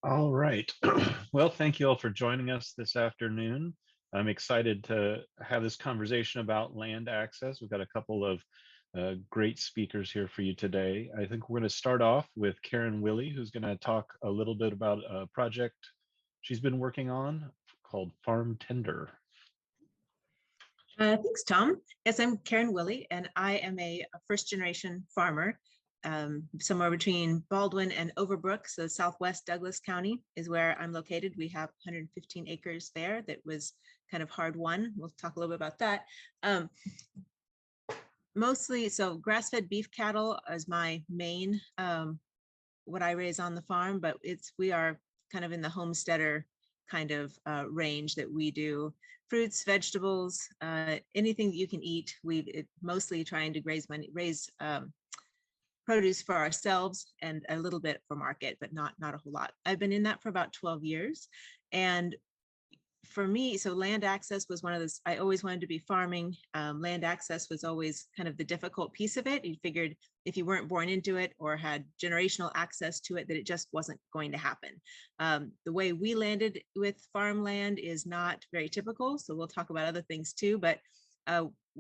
All right. Well, thank you all for joining us this afternoon. I'm excited to have this conversation about land access. We've got a couple of great speakers here for you today. I think we're going to start off with Karen Willie, who's going to talk a little bit about a project she's been working on called Farm Tender. Thanks, Tom. Yes, I'm Karen Willie, and I am a first-generation farmer, somewhere between Baldwin and Overbrook. So Southwest Douglas County is where I'm located. We have 115 acres there that was kind of hard won. We'll talk a little bit about that. Mostly, so grass-fed beef cattle is my main, what I raise on the farm, but we are kind of in the homesteader kind of range that we do fruits, vegetables, anything that you can eat. Mostly trying to raise produce for ourselves and a little bit for market, but not a whole lot. I've been in that for about 12 years. And for me, so land access was one of those, I always wanted to be farming. Land access was always kind of the difficult piece of it. You figured if you weren't born into it or had generational access to it, that it just wasn't going to happen. The way we landed with farmland is not very typical. So we'll talk about other things too, but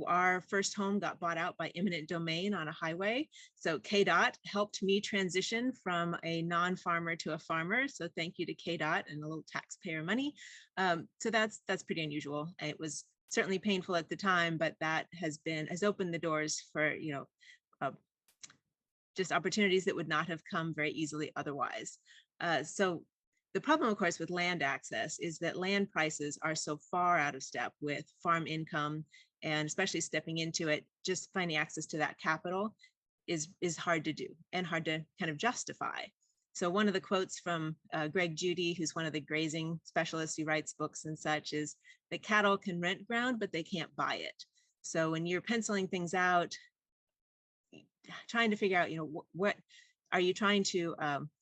our first home got bought out by eminent domain on a highway. So KDOT helped me transition from a non-farmer to a farmer. So thank you to KDOT and a little taxpayer money. So that's pretty unusual. It was certainly painful at the time, but that has opened the doors for, just opportunities that would not have come very easily otherwise. So the problem, of course, with land access is that land prices are so far out of step with farm income, and especially stepping into it, just finding access to that capital is hard to do and hard to kind of justify. So one of the quotes from Greg Judy, who's one of the grazing specialists who writes books and such, is that cattle can rent ground, but they can't buy it. So when you're penciling things out, trying to figure out, what are you trying to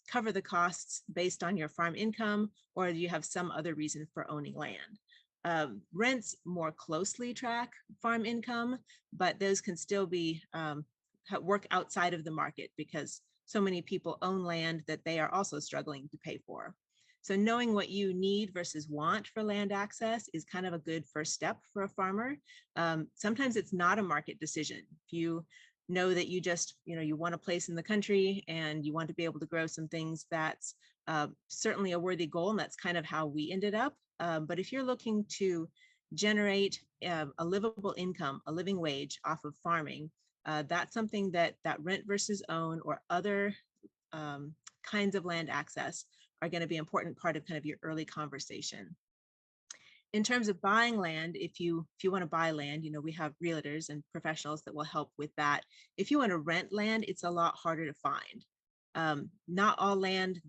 cover the costs based on your farm income, or do you have some other reason for owning land? Rents more closely track farm income, but those can still be work outside of the market because so many people own land that they are also struggling to pay for. So knowing what you need versus want for land access is kind of a good first step for a farmer. Sometimes it's not a market decision. If you know that you just, you want a place in the country and you want to be able to grow some things, that's certainly a worthy goal. And that's kind of how we ended up. But if you're looking to generate a livable income, a living wage off of farming, that's something that rent versus own or other kinds of land access are going to be an important part of kind of your early conversation. In terms of buying land, if you want to buy land, we have realtors and professionals that will help with that. If you want to rent land, it's a lot harder to find. Not all land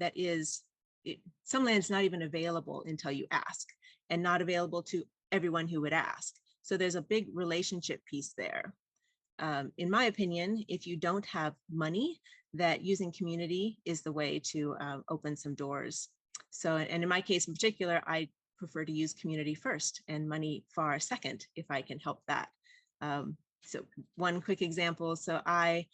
some land is not even available until you ask, and not available to everyone who would ask. So there's a big relationship piece there. In my opinion, if you don't have money, that using community is the way to open some doors. So, and in my case in particular, I prefer to use community first and money far second if I can help that. So one quick example. So I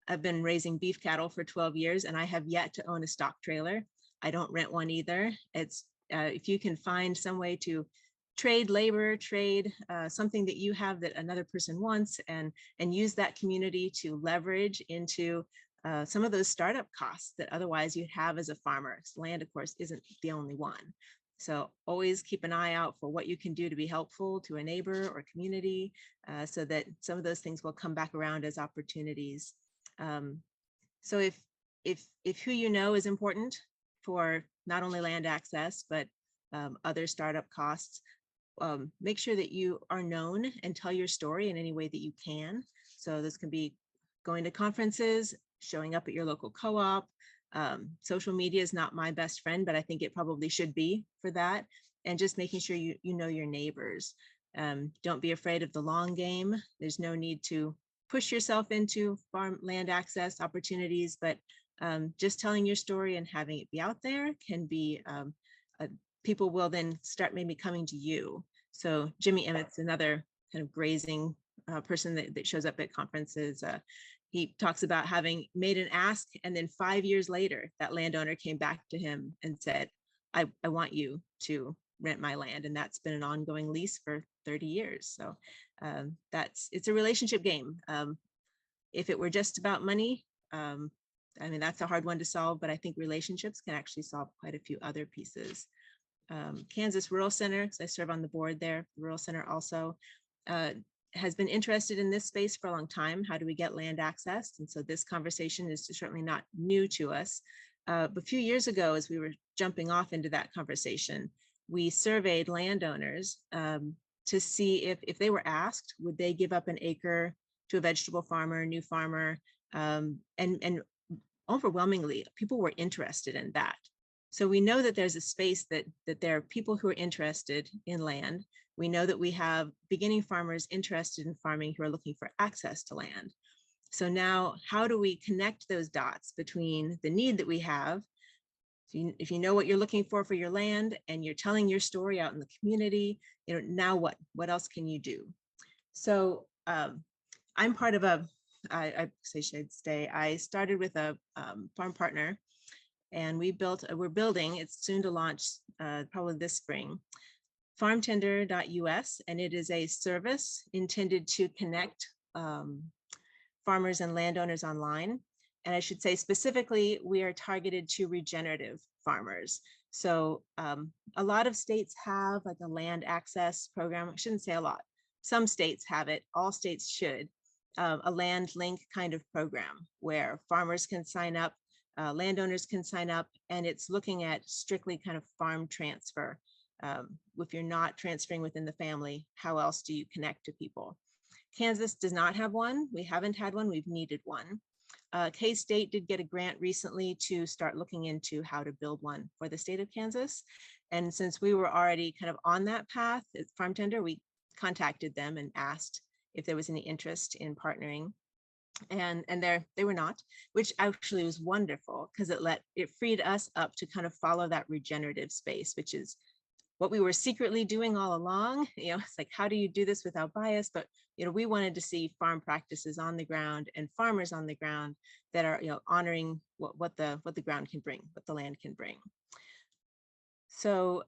have been raising beef cattle for 12 years and I have yet to own a stock trailer. I don't rent one either. It's if you can find some way to trade labor, trade something that you have that another person wants, and use that community to leverage into some of those startup costs that otherwise you'd have as a farmer. Land, of course, isn't the only one. So always keep an eye out for what you can do to be helpful to a neighbor or community, so that some of those things will come back around as opportunities. So if who you know is important for not only land access, but other startup costs, make sure that you are known and tell your story in any way that you can. So this can be going to conferences, showing up at your local co-op. Social media is not my best friend, but I think it probably should be for that. And just making sure you know your neighbors. Don't be afraid of the long game. There's no need to push yourself into farm land access opportunities, but just telling your story and having it be out there can be, people will then start maybe coming to you. So Jimmy Emmett's another kind of grazing person that shows up at conferences. He talks about having made an ask, and then 5 years later, that landowner came back to him and said, I want you to rent my land. And that's been an ongoing lease for 30 years. So it's a relationship game. If it were just about money, I mean, that's a hard one to solve, but I think relationships can actually solve quite a few other pieces. Kansas Rural Center, because I serve on the board there, the Rural Center also has been interested in this space for a long time. How do we get land access? And so this conversation is certainly not new to us. But a few years ago, as we were jumping off into that conversation, we surveyed landowners to see if they were asked, would they give up an acre to a vegetable farmer, new farmer, and overwhelmingly, people were interested in that. So we know that there's a space that there are people who are interested in land. We know that we have beginning farmers interested in farming who are looking for access to land. So now, how do we connect those dots between the need that we have? If you know what you're looking for your land and you're telling your story out in the community, now what else can you do? So I'm part of I started with a farm partner, and we're building, it's soon to launch probably this spring, farmtender.us, and it is a service intended to connect farmers and landowners online. And I should say specifically, we are targeted to regenerative farmers. So a lot of states have like a land access program. I shouldn't say a lot. Some states have it, all states should. A land link kind of program where farmers can sign up, landowners can sign up, and it's looking at strictly kind of farm transfer. If you're not transferring within the family, how else do you connect to people? Kansas does not have one. We haven't had one. We've needed one. K-State did get a grant recently to start looking into how to build one for the state of Kansas. And since we were already kind of on that path at Farm Tender, we contacted them and asked if there was any interest in partnering. And they were not, which actually was wonderful because it freed us up to kind of follow that regenerative space, which is what we were secretly doing all along. It's like, how do you do this without bias? But we wanted to see farm practices on the ground and farmers on the ground that are honoring what the ground can bring, what the land can bring. So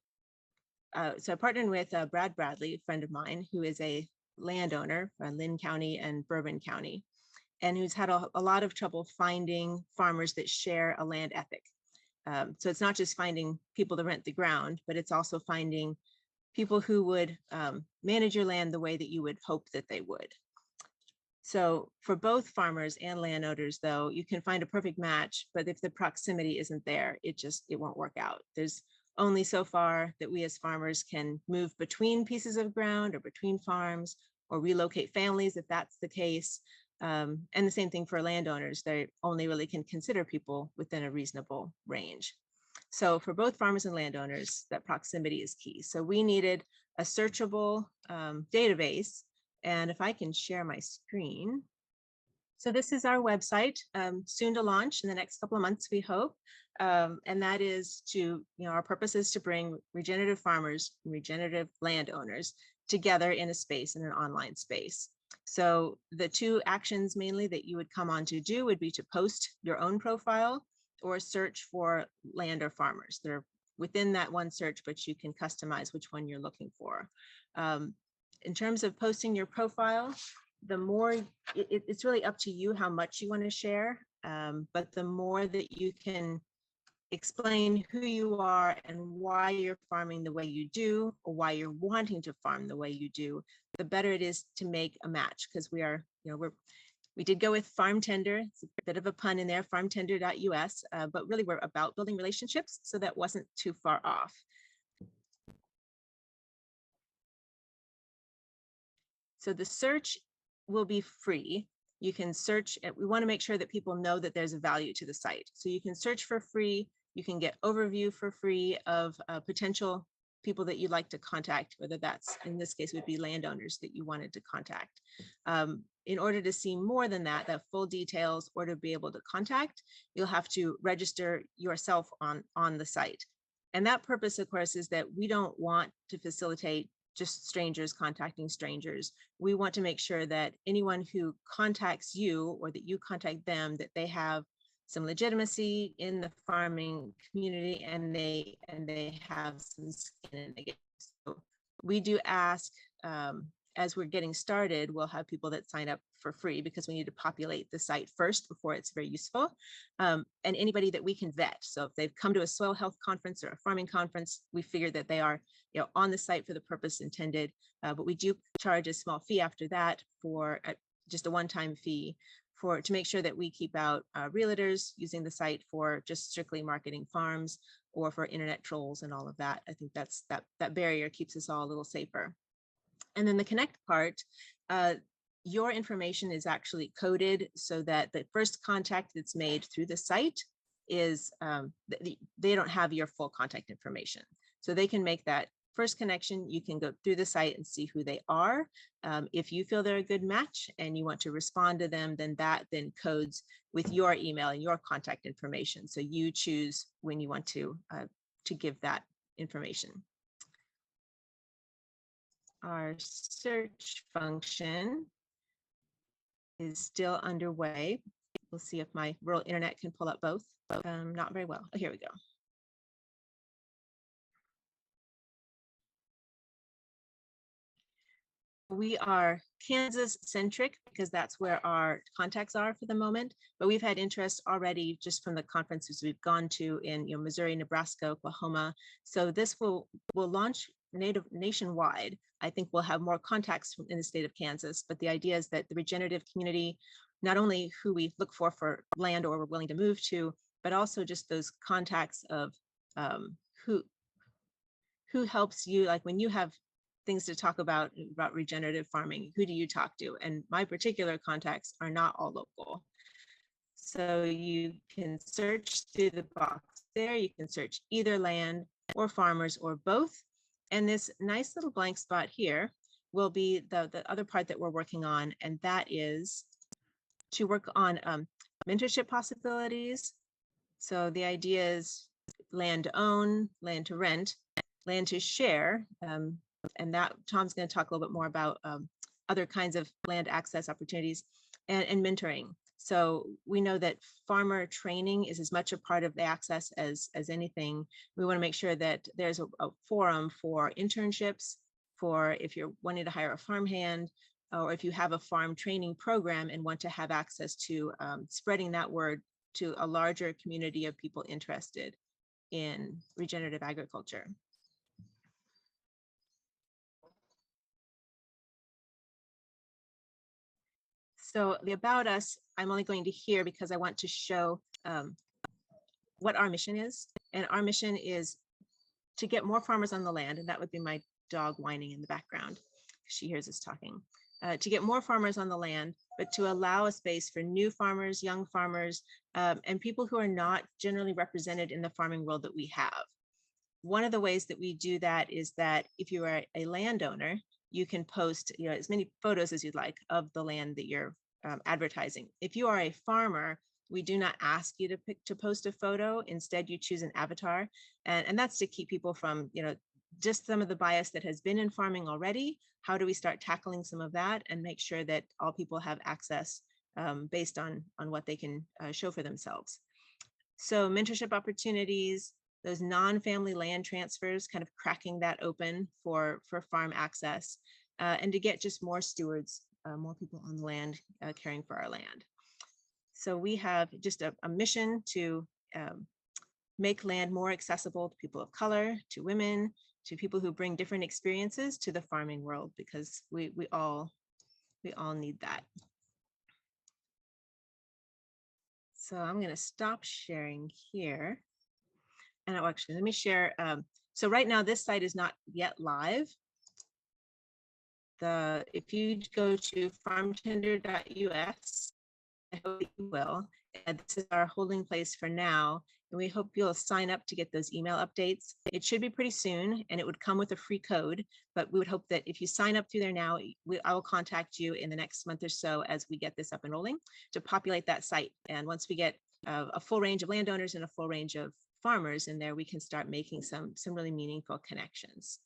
I partnered with Brad Bradley, a friend of mine, who is a landowner in Lynn County and Bourbon County, and who's had a lot of trouble finding farmers that share a land ethic. So it's not just finding people to rent the ground, but it's also finding people who would manage your land the way that you would hope that they would. So for both farmers and landowners, though, you can find a perfect match, but if the proximity isn't there, it won't work out. There's only so far that we as farmers can move between pieces of ground or between farms or relocate families if that's the case. And the same thing for landowners. They only really can consider people within a reasonable range. So for both farmers and landowners, that proximity is key. So we needed a searchable database. And if I can share my screen. So this is our website, soon to launch in the next couple of months, we hope. And that is our purpose is to bring regenerative farmers, regenerative landowners together in a space, in an online space. So the two actions mainly that you would come on to do would be to post your own profile or search for land or farmers. They're within that one search, but you can customize which one you're looking for. In terms of posting your profile, the more it's really up to you how much you want to share, but the more that you can explain who you are and why you're farming the way you do, or why you're wanting to farm the way you do, the better it is to make a match. Because we did go with Farm Tender. It's a bit of a pun in there, farmtender.us, but really we're about building relationships, so that wasn't too far off. So the search will be free. You can search, we want to make sure that people know that there's a value to the site. So you can search for free. You can get overview for free of potential people that you'd like to contact, whether that's, in this case, would be landowners that you wanted to contact. In order to see more than that full details, or to be able to contact, you'll have to register yourself on the site. And that purpose, of course, is that we don't want to facilitate just strangers contacting strangers. We want to make sure that anyone who contacts you or that you contact them, that they have some legitimacy in the farming community and they have some skin in the game. So we do ask, as we're getting started, we'll have people that sign up for free because we need to populate the site first before it's very useful. And anybody that we can vet. So if they've come to a soil health conference or a farming conference, we figure that they are, on the site for the purpose intended. But we do charge a small fee after that for just a one-time fee to make sure that we keep out realtors using the site for just strictly marketing farms or for internet trolls and all of that. I think that barrier keeps us all a little safer. And then the connect part, your information is actually coded so that the first contact that's made through the site is, they don't have your full contact information. So they can make that first connection. You can go through the site and see who they are. If you feel they're a good match and you want to respond to them, then that then codes with your email and your contact information. So you choose when you want to give that information. Our search function is still underway. We'll see if my rural internet can pull up both. Not very well. Oh, here we go. We are Kansas centric because that's where our contacts are for the moment, but we've had interest already just from the conferences we've gone to in Missouri, Nebraska, Oklahoma. So this will launch nationwide. I think we'll have more contacts in the state of Kansas, but the idea is that the regenerative community, not only who we look for land or we're willing to move to, but also just those contacts of who helps you, like when you have things to talk about regenerative farming, who do you talk to? And my particular contacts are not all local. So you can search through the box there. You can search either land or farmers or both. And this nice little blank spot here will be the other part that we're working on. And that is to work on mentorship possibilities. So the idea is land to own, land to rent, land to share. And that Tom's going to talk a little bit more about other kinds of land access opportunities and mentoring. So we know that farmer training is as much a part of the access as anything. We want to make sure that there's a forum for internships, for if you're wanting to hire a farmhand, or if you have a farm training program and want to have access to spreading that word to a larger community of people interested in regenerative agriculture. So the about us, I'm only going to here because I want to show what our mission is. And our mission is to get more farmers on the land. And that would be my dog whining in the background. She hears us talking. To get more farmers on the land, but to allow a space for new farmers, young farmers, and people who are not generally represented in the farming world that we have. One of the ways that we do that is that if you are a landowner, you can post as many photos as you'd like of the land that you're advertising. If you are a farmer, we do not ask you to post a photo. Instead, you choose an avatar. And that's to keep people from, just some of the bias that has been in farming already. How do we start tackling some of that and make sure that all people have access based on what they can show for themselves? So mentorship opportunities, those non-family land transfers, kind of cracking that open for farm access, and to get just more stewards, more people on the land caring for our land. So we have just a mission to make land more accessible to people of color, to women, to people who bring different experiences to the farming world, because we all need that. So I'm going to stop sharing here. And actually, let me share. So right now, this site is not yet live. If you go to farmtender.us, I hope you will. And this is our holding place for now. And we hope you'll sign up to get those email updates. It should be pretty soon, and it would come with a free code. But we would hope that if you sign up through there now, I will contact you in the next month or so as we get this up and rolling to populate that site. And once we get a full range of landowners and a full range of farmers in there, we can start making some really meaningful connections.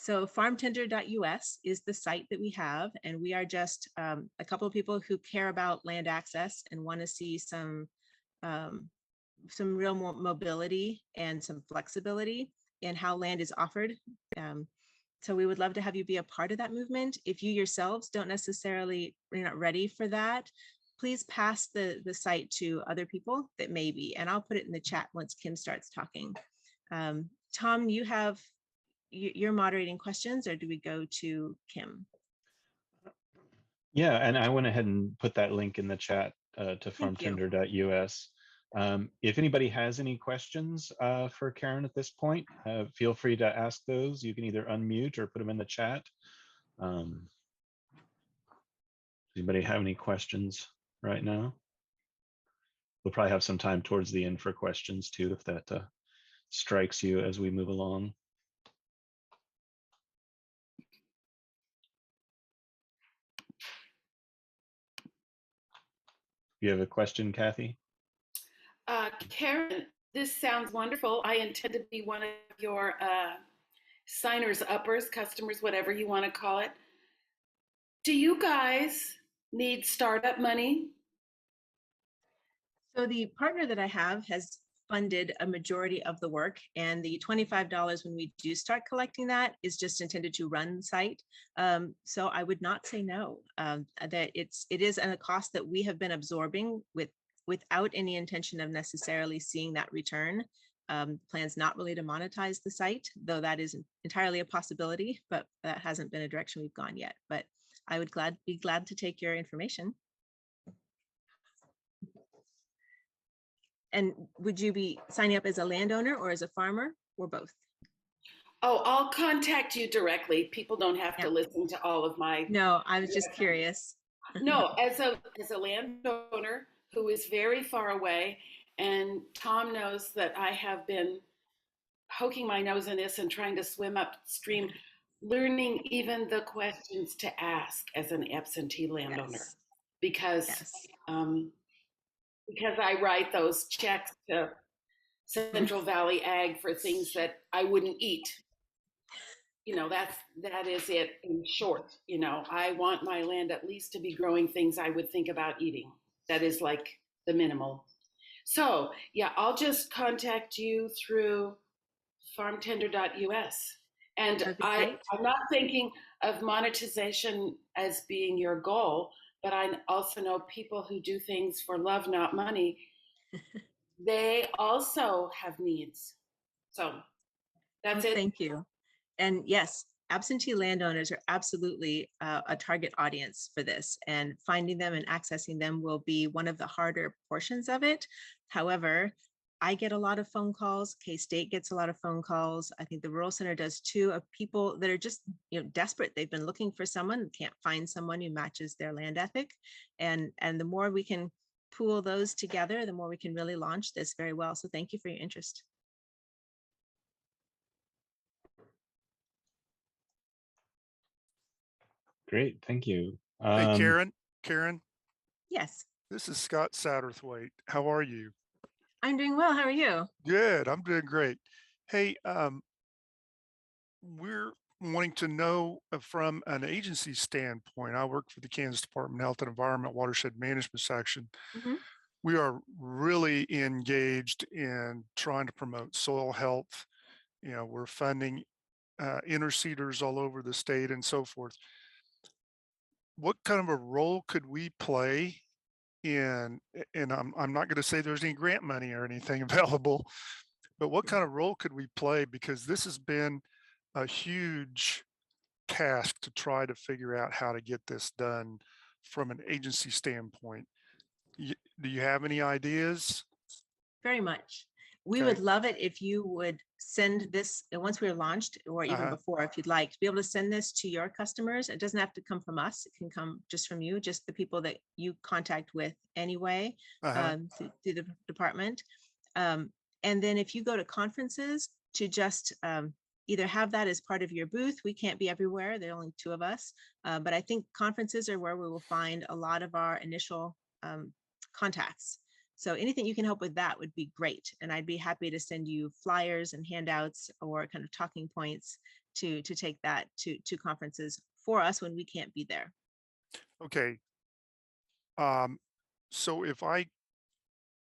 So farmtender.us is the site that we have, and we are just a couple of people who care about land access and want to see um, some real mobility and some flexibility in how land is offered. So we would love to have you be a part of that movement. If you yourselves don't necessarily, you're not ready for that, please pass the site to other people that may be, and I'll put it in the chat once Kim starts talking. Tom, you're moderating questions, or do we go to Kim? Yeah, and I went ahead and put that link in the chat to Thank you. farmtender.us. If anybody has any questions for Karen at this point, feel free to ask those. You can either unmute or put them in the chat. Does anybody have any questions right now? We'll probably have some time towards the end for questions too, if that strikes you as we move along. You have a question, Kathy? Karen, this sounds wonderful. I intend to be one of your signers, uppers, customers, whatever you want to call it. Do you guys need startup money? So the partner that I have has funded a majority of the work, and the $25 when we do start collecting that is just intended to run the site. So I would not say no. That it is a cost that we have been absorbing without any intention of necessarily seeing that return. Plans not really to monetize the site, though that is entirely a possibility, but that hasn't been a direction we've gone yet. But I would be glad to take your information. And would you be signing up as a landowner or as a farmer, or both? Oh, I'll contact you directly. People don't have to listen to all of my. No, I was just curious. No, as a landowner who is very far away, and Tom knows that I have been poking my nose in this and trying to swim upstream, learning even the questions to ask as an absentee landowner, because I write those checks to Central Valley Ag for things that I wouldn't eat. You know, that is it in short. You know, I want my land at least to be growing things I would think about eating. That is like the minimal. So yeah, I'll just contact you through farmtender.us. And I'm not thinking of monetization as being your goal, but I also know people who do things for love, not money. They also have needs. So that's it. Thank you. And yes, absentee landowners are absolutely a target audience for this, and finding them and accessing them will be one of the harder portions of it. However, I get a lot of phone calls. K-State gets a lot of phone calls. I think the Rural Center does too, of people that are just desperate. They've been looking for someone, can't find someone who matches their land ethic. And the more we can pool those together, the more we can really launch this very well. So thank you for your interest. Great, thank you. Hey, Karen. Yes. This is Scott Satterthwaite. How are you? I'm doing well. How are you? Good. I'm doing great. Hey, we're wanting to know from an agency standpoint. I work for the Kansas Department of Health and Environment Watershed Management Section. Mm-hmm. We are really engaged in trying to promote soil health. You know, we're funding interseeders all over the state and so forth. What kind of a role could we play in, and I'm not going to say there's any grant money or anything available, but what kind of role could we play? Because this has been a huge task to try to figure out how to get this done from an agency standpoint. Do you have any ideas? Very much. We would love it if you would send this once we're launched, or even before, if you'd like, to be able to send this to your customers. It doesn't have to come from us. It can come just from you, just the people that you contact with anyway, through the department. And then if you go to conferences, to just either have that as part of your booth. We can't be everywhere. There are only two of us. But I think conferences are where we will find a lot of our initial contacts. So anything you can help with that would be great. And I'd be happy to send you flyers and handouts or kind of talking points to take that to conferences for us when we can't be there. Okay. So if I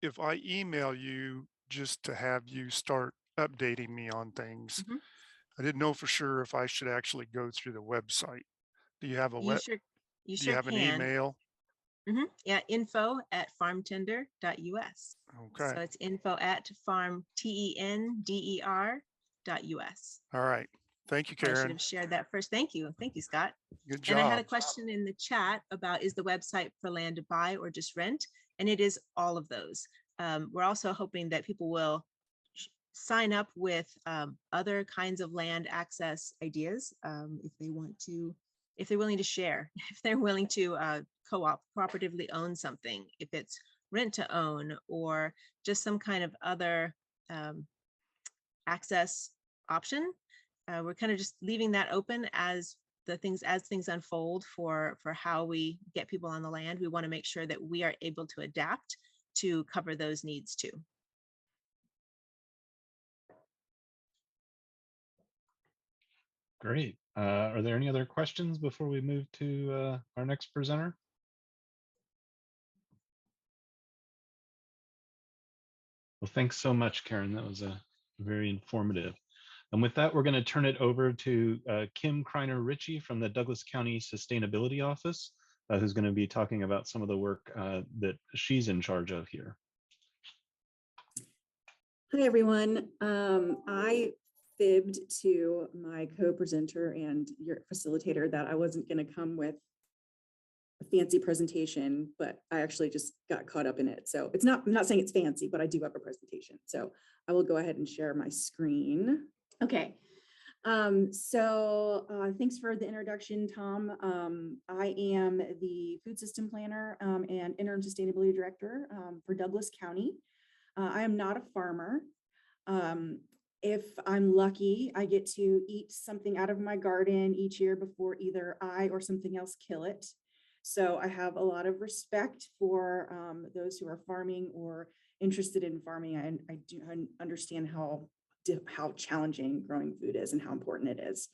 email you just to have you start updating me on things, Mhm. I didn't know for sure if I should actually go through the website. Do you have a You sure you do you sure have an can. email? Yeah, info@farmtender.us. Okay. So it's info@farmtender.us. All right. Thank you, I should Karen. have shared that first. Thank you. Thank you, Scott. Good And I had a job. question in the chat about, is the website for land to buy or just rent? And it is all of those. We're also hoping that people will sign up with other kinds of land access ideas if they want to, if they're willing to share, if they're willing to cooperatively own something, if it's rent to own or just some kind of other access option. We're kind of just leaving that open as things unfold for how we get people on the land. We want to make sure that we are able to adapt to cover those needs too. Great. Are there any other questions before we move to our next presenter? Well, thanks so much, Karen. That was very informative. And with that, we're going to turn it over to Kim Kreiner Ritchie from the Douglas County Sustainability Office, who's going to be talking about some of the work that she's in charge of here. Hi, everyone. I fibbed to my co-presenter and your facilitator that I wasn't going to come with a fancy presentation, but I actually just got caught up in it. So it's not, I'm not saying it's fancy, but I do have a presentation. So I will go ahead and share my screen. Okay. Thanks for the introduction, Tom. I am the food system planner and interim sustainability director for Douglas County. I am not a farmer. If I'm lucky, I get to eat something out of my garden each year before either I or something else kill it. So I have a lot of respect for those who are farming or interested in farming. I do understand how challenging growing food is and how important it is.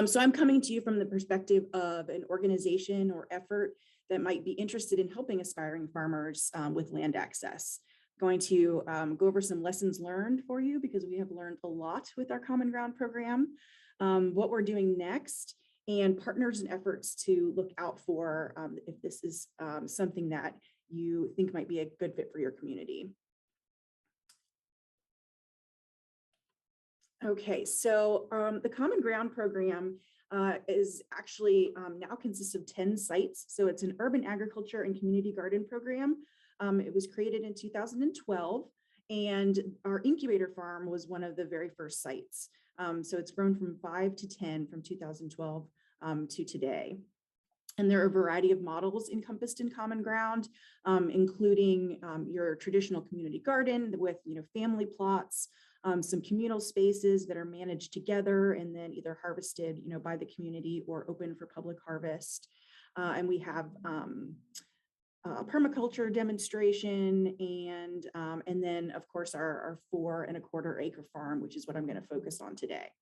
So I'm coming to you from the perspective of an organization or effort that might be interested in helping aspiring farmers with land access. Going to go over some lessons learned for you because we have learned a lot with our Common Ground program, what we're doing next, and partners and efforts to look out for if this is something that you think might be a good fit for your community. Okay, so the Common Ground program is actually now consists of 10 sites. So it's an urban agriculture and community garden program. It was created in 2012, and our incubator farm was one of the very first sites. So it's grown from 5 to 10 from 2012 to today. And there are a variety of models encompassed in Common Ground, including your traditional community garden with family plots, some communal spaces that are managed together and then either harvested by the community or open for public harvest. And we have permaculture demonstration and then of course our 4 1/4 acre farm, which is what I'm going to focus on today.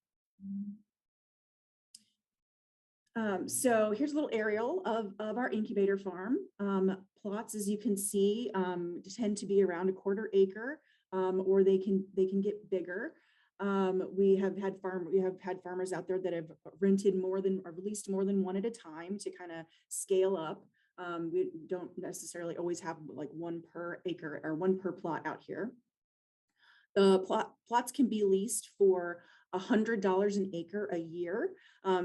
So here's a little aerial of our incubator farm. Plots, as you can see, tend to be around 1/4 acre, or they can get bigger. We have had farmers out there that have rented more than or released more than one at a time to kind of scale up. We don't necessarily always have like 1 per acre or 1 per plot out here. The plots can be leased for $100 an acre a year.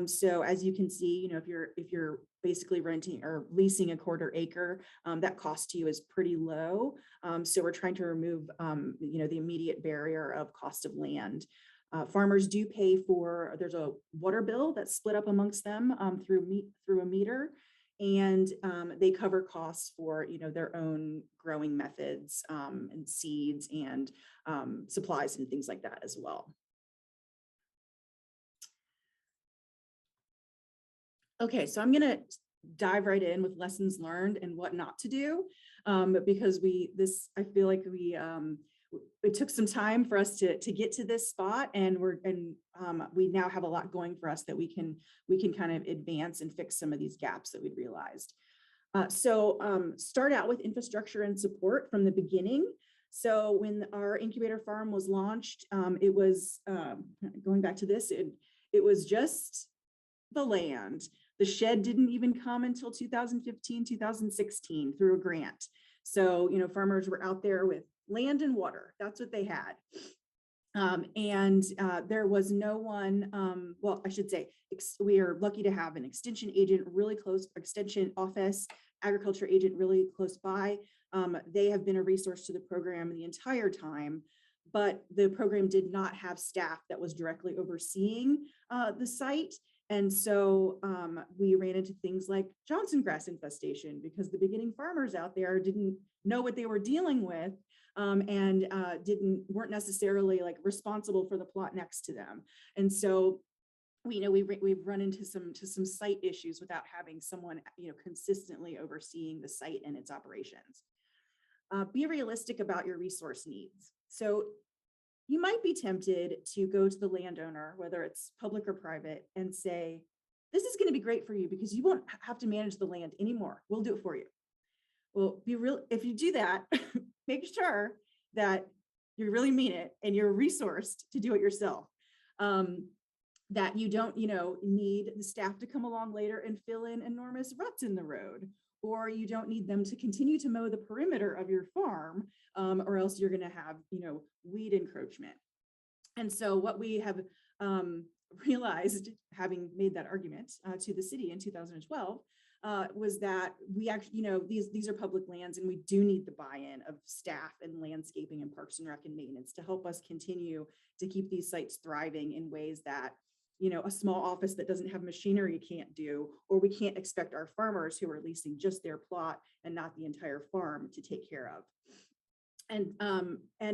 So as you can see, if you're basically renting or leasing 1/4 acre, that cost to you is pretty low. So we're trying to remove, the immediate barrier of cost of land. Farmers do pay for, there's a water bill that's split up amongst them through a meter. And they cover costs for their own growing methods and seeds and supplies and things like that as well. Okay, so I'm gonna dive right in with lessons learned and what not to do, because I feel like it took some time for us to get to this spot, and we now have a lot going for us that we can kind of advance and fix some of these gaps that we'd realized. Start out with infrastructure and support from the beginning. So when our incubator farm was launched, it was going back to this, it was just the land. The shed didn't even come until 2015, 2016 through a grant. So, farmers were out there with land and water. That's what they had. There was no one, well, I should say, we are lucky to have an extension agent really close, extension office, agriculture agent really close by. They have been a resource to the program the entire time, but the program did not have staff that was directly overseeing the site. And so we ran into things like Johnson grass infestation because the beginning farmers out there didn't know what they were dealing with, and weren't necessarily like responsible for the plot next to them. And so we've run into some site issues without having someone consistently overseeing the site and its operations. Be realistic about your resource needs. So you might be tempted to go to the landowner, whether it's public or private, and say, this is going to be great for you because you won't have to manage the land anymore. We'll do it for you. Well, if you do that, make sure that you really mean it and you're resourced to do it yourself. That you don't, need the staff to come along later and fill in enormous ruts in the road, or you don't need them to continue to mow the perimeter of your farm, or else you're going to have, weed encroachment. And so what we have realized, having made that argument to the city in 2012, was that we actually, these are public lands, and we do need the buy-in of staff and landscaping and parks and rec and maintenance to help us continue to keep these sites thriving in ways that a small office that doesn't have machinery can't do, or we can't expect our farmers who are leasing just their plot and not the entire farm to take care of. And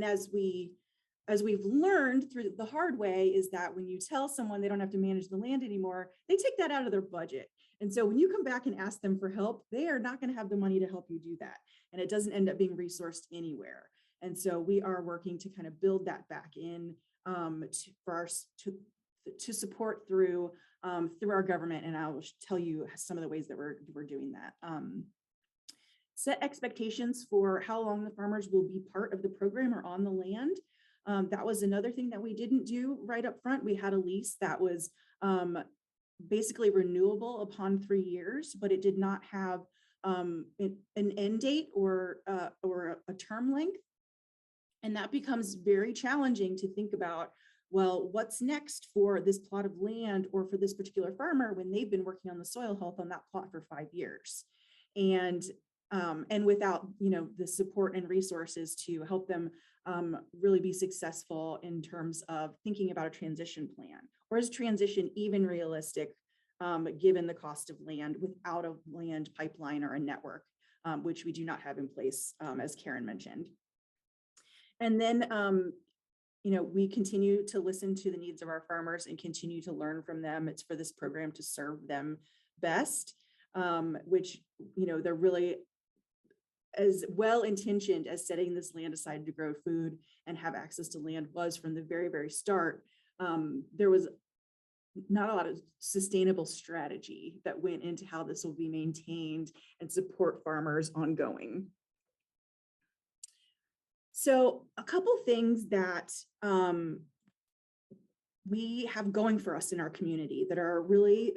as we've learned through the hard way, is that when you tell someone they don't have to manage the land anymore, they take that out of their budget. And so when you come back and ask them for help, they are not going to have the money to help you do that. And it doesn't end up being resourced anywhere. And so we are working to kind of build that back in to support through our government. And I will tell you some of the ways that we're doing that. Set expectations for how long the farmers will be part of the program or on the land. That was another thing that we didn't do right up front. We had a lease that was basically renewable upon 3 years, but it did not have an end date or a term length. And that becomes very challenging to think about, well, what's next for this plot of land or for this particular farmer when they've been working on the soil health on that plot for 5 years. And without, the support and resources to help them really be successful in terms of thinking about a transition plan. Or is transition even realistic given the cost of land without a land pipeline or a network, which we do not have in place, as Karen mentioned. And then, we continue to listen to the needs of our farmers and continue to learn from them. It's for this program to serve them best, which, they're really as well-intentioned as setting this land aside to grow food and have access to land was from the very, very start. There was not a lot of sustainable strategy that went into how this will be maintained and support farmers ongoing. So a couple things that we have going for us in our community that are really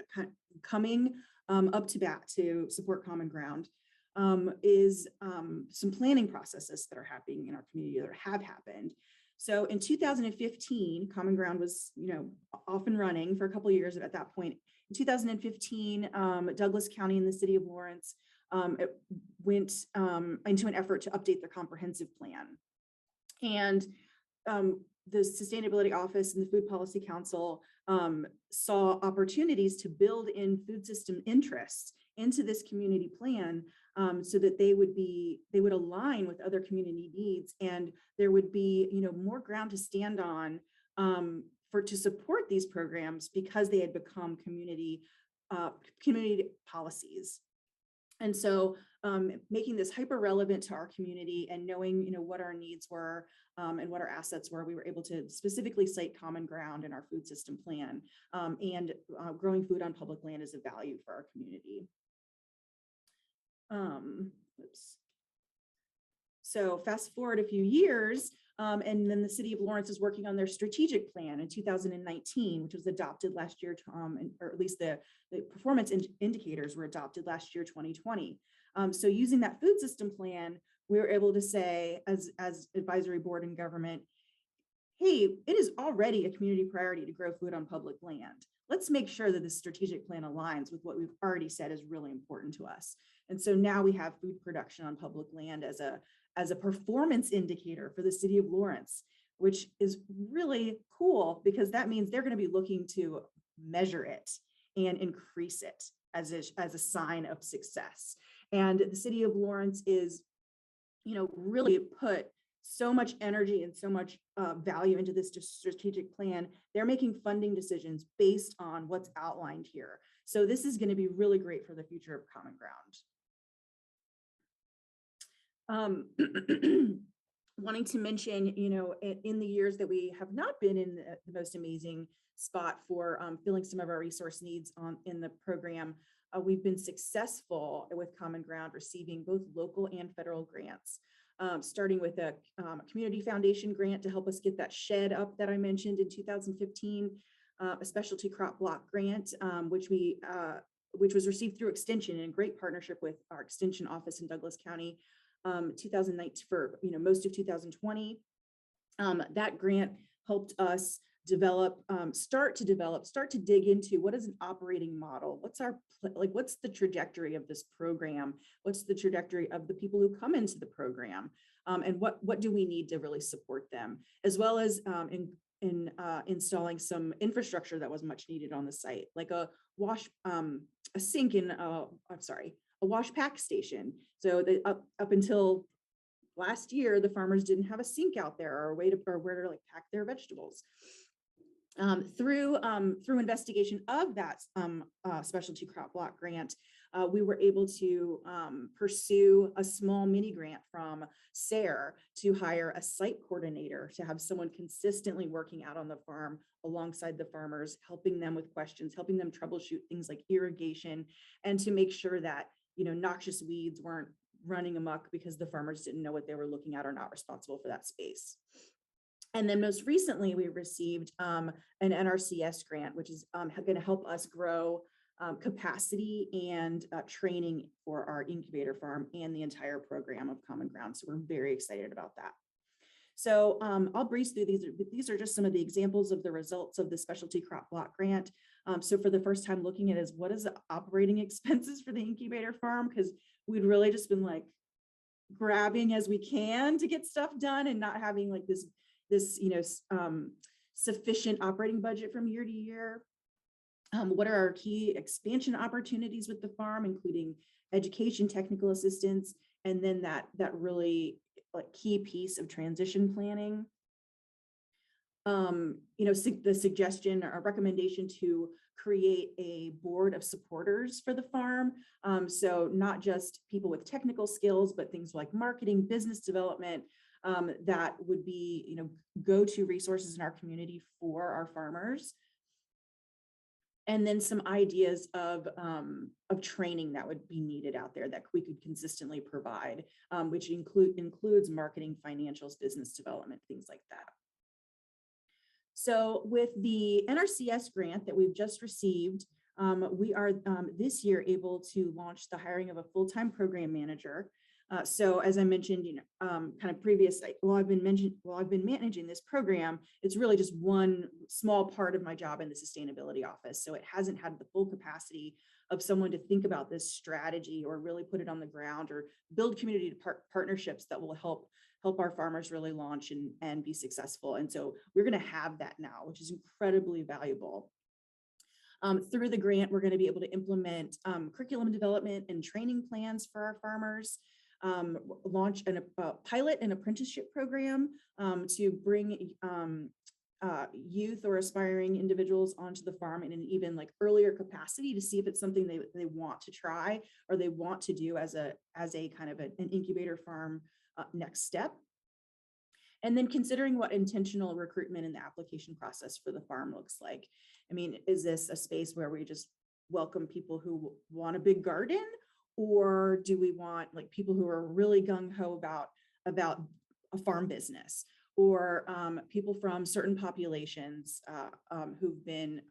coming up to bat to support Common Ground is some planning processes that are happening in our community that have happened. So in 2015, Common Ground was, off and running for a couple of years at that point. In 2015, Douglas County and the city of Lawrence it went into an effort to update their comprehensive plan. And the Sustainability Office and the Food Policy Council saw opportunities to build in food system interests into this community plan so that they would align with other community needs, and there would be more ground to stand on to support these programs because they had become community policies. And so making this hyper relevant to our community and knowing, what our needs were and what our assets were, we were able to specifically cite common ground in our food system plan, and growing food on public land is a value for our community. Oops. So fast forward a few years, and then the city of Lawrence is working on their strategic plan in 2019, which was adopted last year, or at least the performance indicators were adopted last year, 2020. So using that food system plan, we were able to say as advisory board and government, hey, it is already a community priority to grow food on public land. Let's make sure that this strategic plan aligns with what we've already said is really important to us. And so now we have food production on public land as a performance indicator for the city of Lawrence, which is really cool because that means they're going to be looking to measure it and increase it as a sign of success. And the city of Lawrence is, really put so much energy and so much value into this strategic plan. They're making funding decisions based on what's outlined here. So this is going to be really great for the future of Common Ground. Wanting to mention, in the years that we have not been in the most amazing spot for filling some of our resource needs in the program, we've been successful with Common Ground receiving both local and federal grants. Starting with a community foundation grant to help us get that shed up that I mentioned in 2015, a specialty crop block grant, which was received through Extension in great partnership with our Extension office in Douglas County, 2019 for most of 2020. That grant helped us start to dig into what is an operating model, what's the trajectory of this program, what's the trajectory of the people who come into the program, and what do we need to really support them, as well as installing some infrastructure that was much needed on the site, like a sink in a wash pack station. So up until last year, the farmers didn't have a sink out there or where to like pack their vegetables. Through investigation of that specialty crop block grant, we were able to pursue a small mini grant from SARE to hire a site coordinator to have someone consistently working out on the farm alongside the farmers, helping them with questions, helping them troubleshoot things like irrigation, and to make sure that noxious weeds weren't running amok because the farmers didn't know what they were looking at or not responsible for that space. And then most recently, we received an NRCS grant, which is going to help us grow capacity and training for our incubator farm and the entire program of Common Ground. So we're very excited about that. So I'll breeze through these. These are just some of the examples of the results of the specialty crop block grant. So for the first time looking at is what is the operating expenses for the incubator farm? Because we'd really just been like grabbing as we can to get stuff done and not having like this sufficient operating budget from year to year. What are our key expansion opportunities with the farm, including education, technical assistance, and then that really like key piece of transition planning. The suggestion or recommendation to create a board of supporters for the farm. So not just people with technical skills, but things like marketing, business development, that would be, go-to resources in our community for our farmers. And then some ideas of training that would be needed out there that we could consistently provide, which includes marketing, financials, business development, things like that. So with the NRCS grant that we've just received, we are this year able to launch the hiring of a full-time program manager. So as I mentioned, kind of previously, while I've been managing this program, it's really just one small part of my job in the sustainability office. So it hasn't had the full capacity of someone to think about this strategy or really put it on the ground or build community partnerships that will help our farmers really launch and be successful. And so we're going to have that now, which is incredibly valuable. Through the grant, we're going to be able to implement curriculum development and training plans for our farmers. Launch a pilot and apprenticeship program to bring youth or aspiring individuals onto the farm in an even like earlier capacity to see if it's something they want to try or they want to do as a kind of an incubator farm next step. And then considering what intentional recruitment in the application process for the farm looks like. I mean, is this a space where we just welcome people who want a big garden, or do we want like people who are really gung-ho about a farm business, or people from certain populations who've been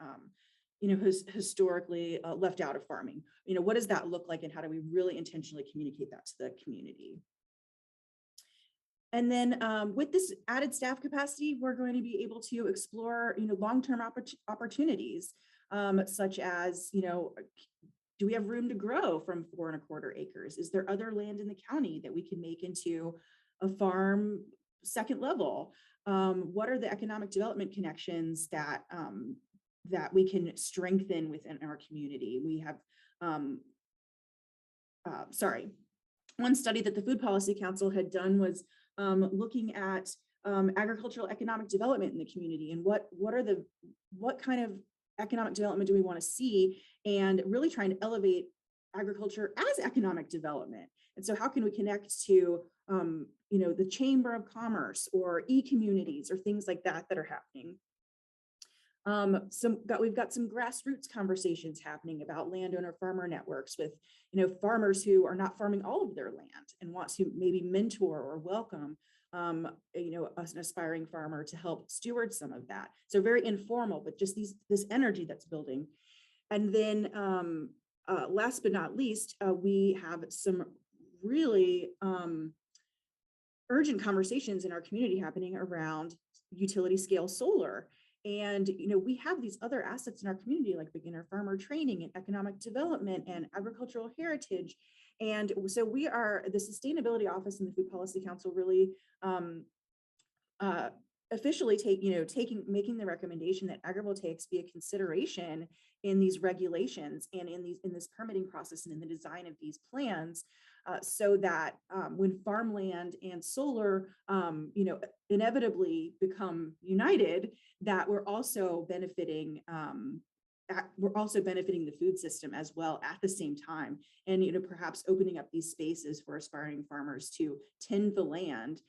historically left out of farming? What does that look like, and how do we really intentionally communicate that to the community? And then with this added staff capacity, we're going to be able to explore, long-term opportunities, such as, do we have room to grow from 4¼ acres? Is there other land in the county that we can make into a farm second level? What are the economic development connections that we can strengthen within our community? We have, one study that the Food Policy Council had done was looking at agricultural economic development in the community, and what kind of economic development do we want to see, and really trying to elevate agriculture as economic development. And so how can we connect to the Chamber of Commerce or e-communities or things like that are happening? We've got some grassroots conversations happening about landowner farmer networks with, farmers who are not farming all of their land and want to maybe mentor or welcome, an aspiring farmer to help steward some of that. So very informal, but just this energy that's building. And then last but not least, we have some really urgent conversations in our community happening around utility scale solar. And, we have these other assets in our community like beginner farmer training and economic development and agricultural heritage. And so the Sustainability Office and the Food Policy Council really officially making the recommendation that agrivoltaics be a consideration in these regulations and in this permitting process and in the design of these plans, so that when farmland and solar inevitably become united, that we're also benefiting the food system as well at the same time, and perhaps opening up these spaces for aspiring farmers to tend the land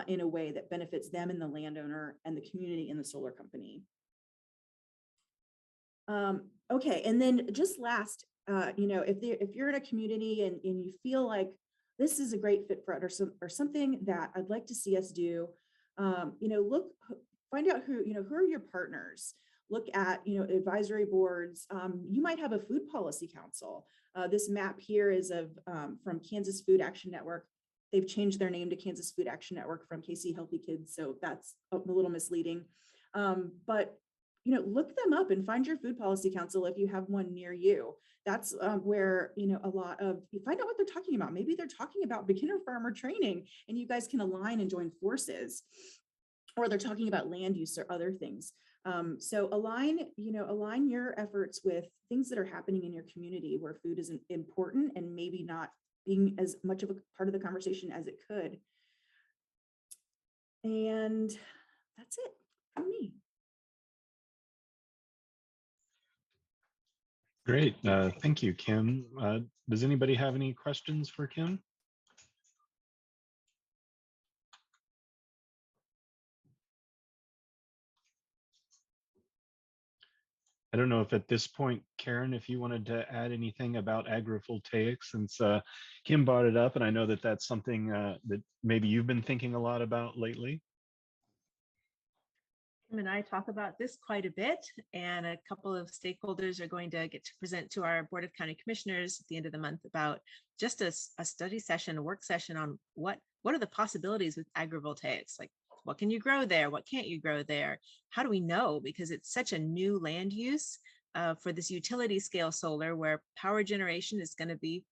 in a way that benefits them and the landowner and the community and the solar company. Okay, and then just last, if you're in a community and you feel like this is a great fit for it, or something that I'd like to see us do, find out who are your partners. Look at advisory boards. You might have a food policy council. This map here is from Kansas Food Action Network. They've changed their name to Kansas Food Action Network from KC Healthy Kids, so that's a little misleading. But look them up and find your food policy council if you have one near you. That's where you find out what they're talking about. Maybe they're talking about beginner farmer training, and you guys can align and join forces, or they're talking about land use or other things. So align your efforts with things that are happening in your community where food is important and maybe not being as much of a part of the conversation as it could. And that's it for me. Great. Thank you, Kim. Does anybody have any questions for Kim? I don't know if at this point, Karen, if you wanted to add anything about agrivoltaics, since Kim brought it up, and I know that that's something that maybe you've been thinking a lot about lately. Kim and I talk about this quite a bit, and a couple of stakeholders are going to get to present to our Board of County Commissioners at the end of the month about just a study session, a work session on what are the possibilities with agrivoltaics, like what can you grow there? What can't you grow there? How do we know? Because it's such a new land use for this utility scale solar, where power generation is going to be,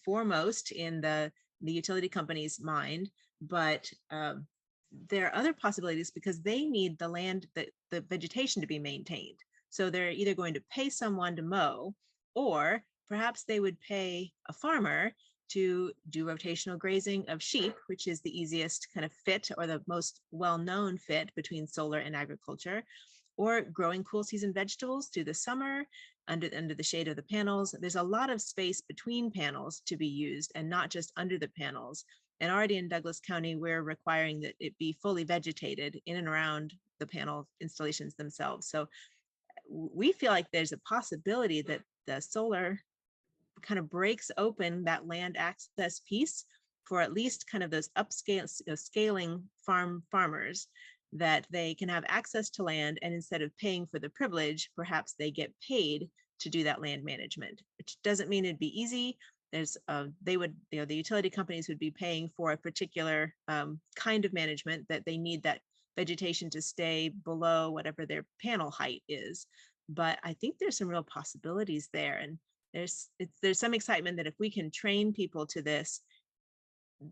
foremost in the utility company's mind. But there are other possibilities because they need the land, the vegetation to be maintained. So they're either going to pay someone to mow, or perhaps they would pay a farmer to do rotational grazing of sheep, which is the easiest kind of fit or the most well-known fit between solar and agriculture, or growing cool season vegetables through the summer under the shade of the panels. There's a lot of space between panels to be used and not just under the panels. And already in Douglas County, we're requiring that it be fully vegetated in and around the panel installations themselves. So we feel like there's a possibility that the solar kind of breaks open that land access piece for at least kind of those scaling farmers, that they can have access to land, and instead of paying for the privilege, perhaps they get paid to do that land management, which doesn't mean it'd be easy. There's they would, the utility companies would be paying for a particular kind of management, that they need that vegetation to stay below whatever their panel height is. But I think there's some real possibilities there, and there's some excitement that if we can train people to this,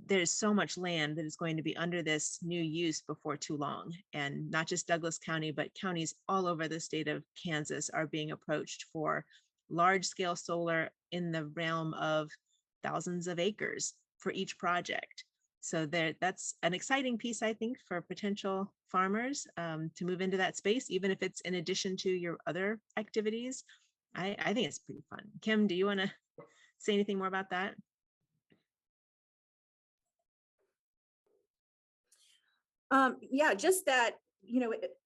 there's so much land that is going to be under this new use before too long. And not just Douglas County, but counties all over the state of Kansas are being approached for large scale solar in the realm of thousands of acres for each project. So that's an exciting piece, I think, for potential farmers to move into that space, even if it's in addition to your other activities. I think it's pretty fun. Kim, do you want to say anything more about that? Yeah, just that,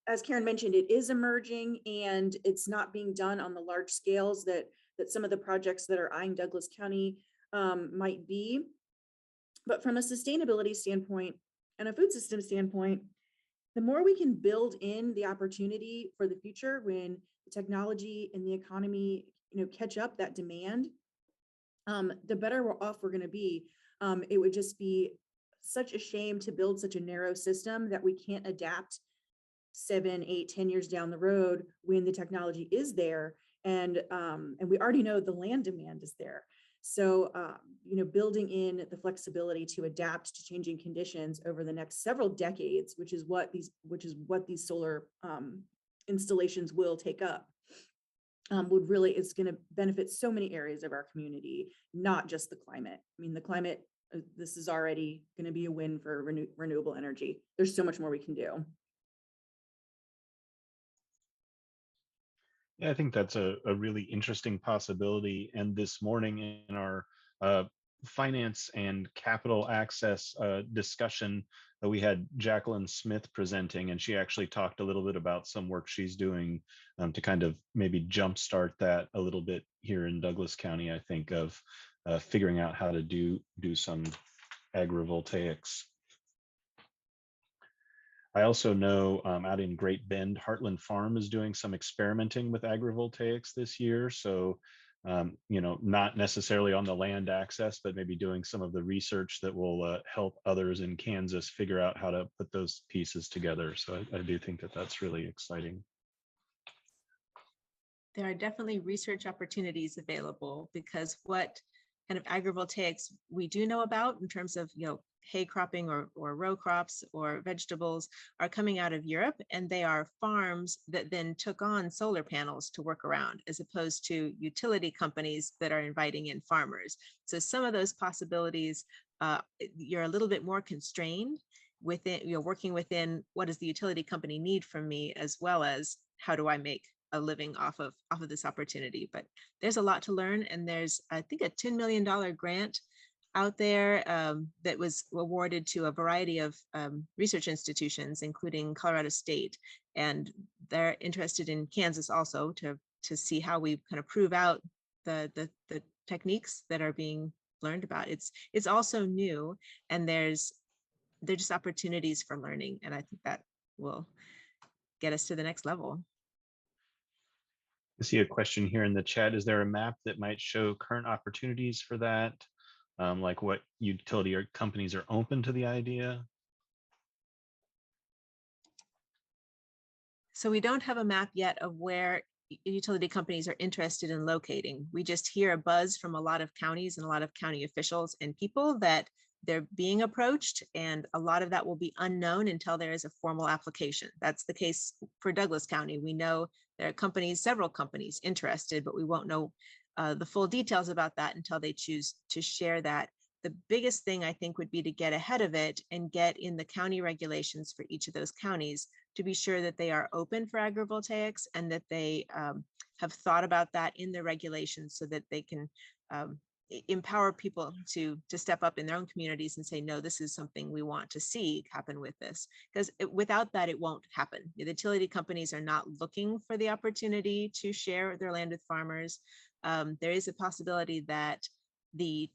as Karen mentioned, it is emerging and it's not being done on the large scales that some of the projects that are eyeing Douglas County might be. But from a sustainability standpoint and a food system standpoint, the more we can build in the opportunity for the future when the technology and the economy, catch up that demand, the better off we're going to be. It would just be such a shame to build such a narrow system that we can't adapt 7, 8, 10 years down the road when the technology is there, and we already know the land demand is there. So building in the flexibility to adapt to changing conditions over the next several decades, which is what these solar installations will take up, it's going to benefit so many areas of our community, not just the climate. I mean, the climate, this is already going to be a win for renewable energy. There's so much more we can do. Yeah, I think that's a really interesting possibility. And this morning in our finance and capital access discussion, we had Jacqueline Smith presenting, and she actually talked a little bit about some work she's doing to kind of maybe jumpstart that a little bit here in Douglas County, I think, of figuring out how to do some agrivoltaics. I also know out in Great Bend, Heartland Farm is doing some experimenting with agrivoltaics this year. So, not necessarily on the land access, but maybe doing some of the research that will help others in Kansas figure out how to put those pieces together. So I do think that that's really exciting. There are definitely research opportunities available, because what kind of agrivoltaics we do know about in terms of, hay cropping or row crops or vegetables are coming out of Europe, and they are farms that then took on solar panels to work around, as opposed to utility companies that are inviting in farmers. So some of those possibilities, you're a little bit more constrained within, working within what does the utility company need from me, as well as how do I make a living off of this opportunity. But there's a lot to learn, and there's, I think, a $10 million grant out there that was awarded to a variety of research institutions, including Colorado State, and they're interested in Kansas also to see how we kind of prove out the techniques that are being learned about. It's also new, and there's just opportunities for learning, and I think that will get us to the next level. I see a question here in the chat. Is there a map that might show current opportunities for that? Like what utility or companies are open to the idea? So we don't have a map yet of where utility companies are interested in locating. We just hear a buzz from a lot of counties and a lot of county officials and people that they're being approached, and a lot of that will be unknown until there is a formal application. That's the case for Douglas County. We know there are several companies interested, but we won't know the full details about that until they choose to share that the biggest thing I think would be to get ahead of it and get in the county regulations for each of those counties to be sure that they are open for agrivoltaics and that they have thought about that in the regulations so that they can empower people to step up in their own communities and say, no, this is something we want to see happen with this. Because without that, it won't happen. The utility companies are not looking for the opportunity to share their land with farmers. There is a possibility that the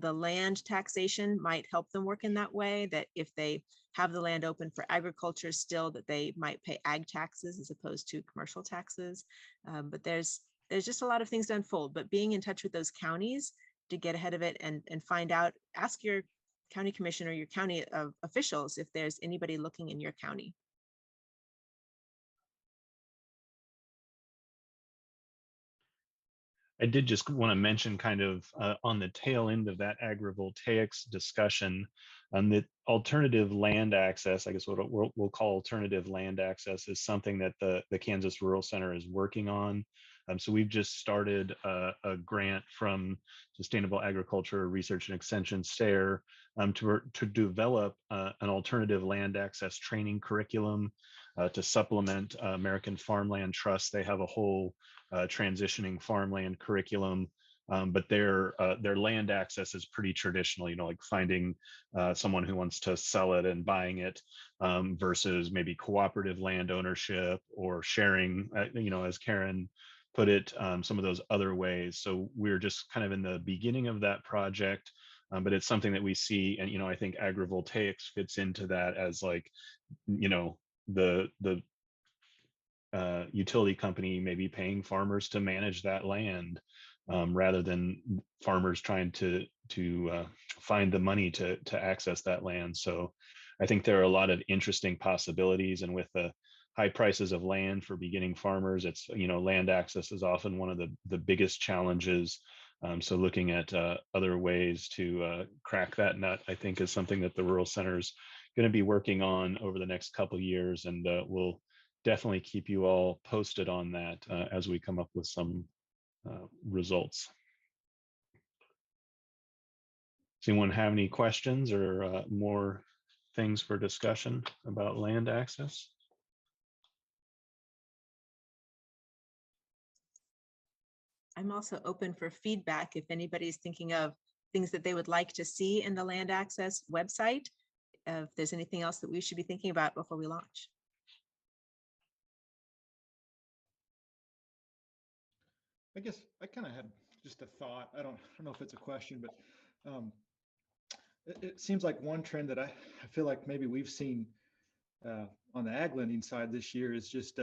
land taxation might help them work in that way, that if they have the land open for agriculture still, that they might pay ag taxes as opposed to commercial taxes. But there's just a lot of things to unfold, but being in touch with those counties to get ahead of it and find out, ask your county commissioner, your county officials, if there's anybody looking in your county. I did just want to mention kind of on the tail end of that agrivoltaics discussion, that alternative land access, I guess what we'll call alternative land access, is something that the Kansas Rural Center is working on. So we've just started a grant from Sustainable Agriculture Research and Extension, SARE, to develop an alternative land access training curriculum to supplement American Farmland Trust. They have a whole transitioning farmland curriculum, but their land access is pretty traditional, like finding someone who wants to sell it and buying it, versus maybe cooperative land ownership or sharing, as Karen put it, some of those other ways. So we're just kind of in the beginning of that project, but it's something that we see, and I think agrivoltaics fits into that as like, the utility company may be paying farmers to manage that land, rather than farmers trying to find the money to access that land. So I think there are a lot of interesting possibilities, and with the high prices of land for beginning farmers, it's land access is often one of the biggest challenges. So looking at other ways to crack that nut, I think, is something that the Rural Center's going to be working on over the next couple of years, and we'll definitely keep you all posted on that as we come up with some results. Does anyone have any questions or more things for discussion about land access? I'm also open for feedback if anybody's thinking of things that they would like to see in the land access website. If there's anything else that we should be thinking about before we launch. I guess I kind of had just a thought. I don't know if it's a question, but it seems like one trend that I feel like maybe we've seen on the ag lending side this year is just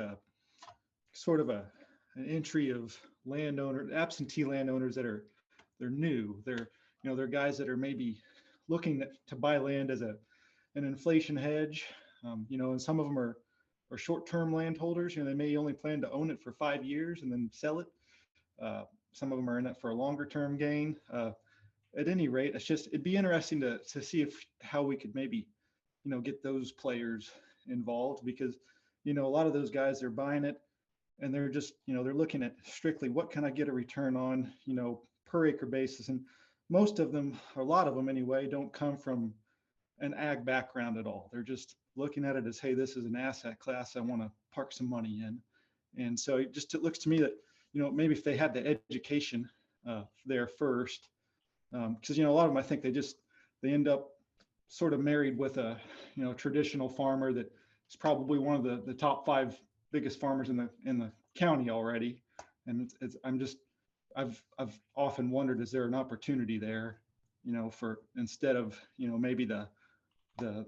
sort of an entry of absentee landowners they're new. They're guys that are maybe looking to buy land as an inflation hedge, and some of them are short-term landholders. They may only plan to own it for 5 years and then sell it. Some of them are in it for a longer term gain. At any rate, it'd be interesting to see how we could maybe, get those players involved, because, a lot of those guys, they're buying it and they're just, they're looking at strictly what can I get a return on, per acre basis. And most of them, or a lot of them anyway, don't come from an ag background at all. They're just looking at it as, hey, this is an asset class I want to park some money in. And so it looks to me that, maybe if they had the education there first, because, a lot of them, I think they end up sort of married with a, traditional farmer that is probably one of the top 5 biggest farmers in the county already. And I've often wondered, is there an opportunity there, for instead of, maybe the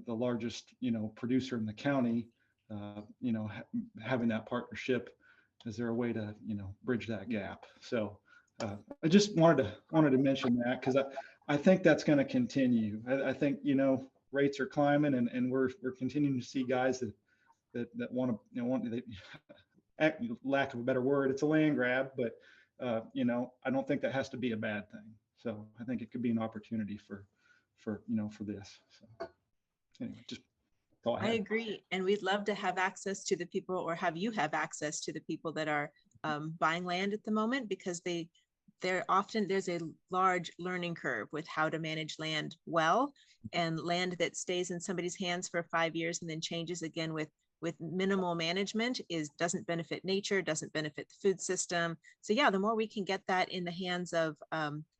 largest, producer in the county, having that partnership, is there a way to, bridge that gap? So I just wanted to mention that, because I think that's going to continue. I think, rates are climbing, and we're continuing to see guys that want to, lack of a better word, it's a land grab, but I don't think that has to be a bad thing. So I think it could be an opportunity for this. So anyway, just thought I agree. And we'd love to have access to the people, or have you have access to the people that are buying land at the moment, because they there's a large learning curve with how to manage land well, and land that stays in somebody's hands for 5 years and then changes again with minimal management doesn't benefit nature, doesn't benefit the food system. So yeah, the more we can get that in the hands of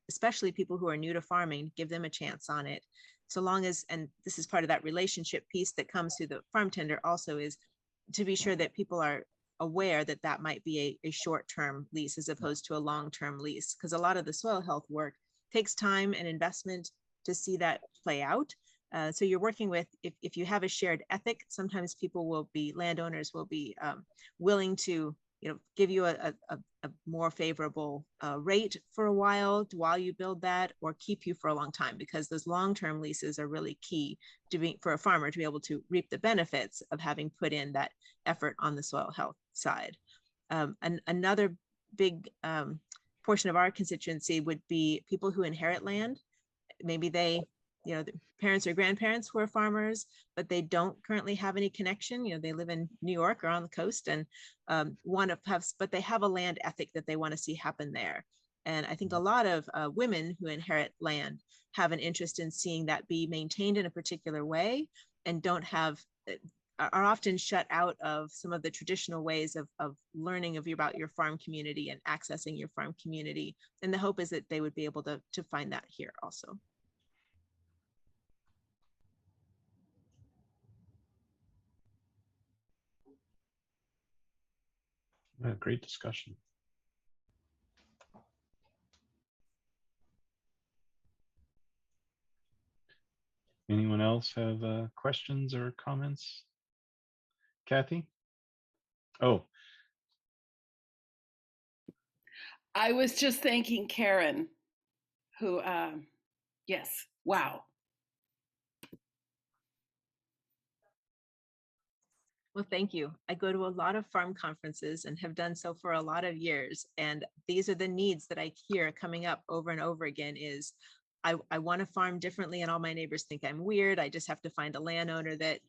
especially people who are new to farming, give them a chance on it. So long as, and this is part of that relationship piece that comes through the farm tender also, is to be sure that people are aware that that might be a short-term lease as opposed to a long-term lease, because a lot of the soil health work takes time and investment to see that play out. So you're working with, if you have a shared ethic, sometimes landowners will be willing to, give you a more favorable rate for a while you build that, or keep you for a long time, because those long-term leases are really key for a farmer to be able to reap the benefits of having put in that effort on the soil health side. And another big portion of our constituency would be people who inherit land. Maybe they, the parents or grandparents who are farmers, but they don't currently have any connection. They live in New York or on the coast and but they have a land ethic that they want to see happen there. And I think a lot of women who inherit land have an interest in seeing that be maintained in a particular way, and are often shut out of some of the traditional ways of learning about your farm community and accessing your farm community. And the hope is that they would be able to find that here also. Yeah, great discussion. Anyone else have questions or comments? Kathy? Oh. I was just thanking Karen, who, yes, wow. Well, thank you. I go to a lot of farm conferences and have done so for a lot of years. And these are the needs that I hear coming up over and over again is, I want to farm differently and all my neighbors think I'm weird. I just have to find a landowner that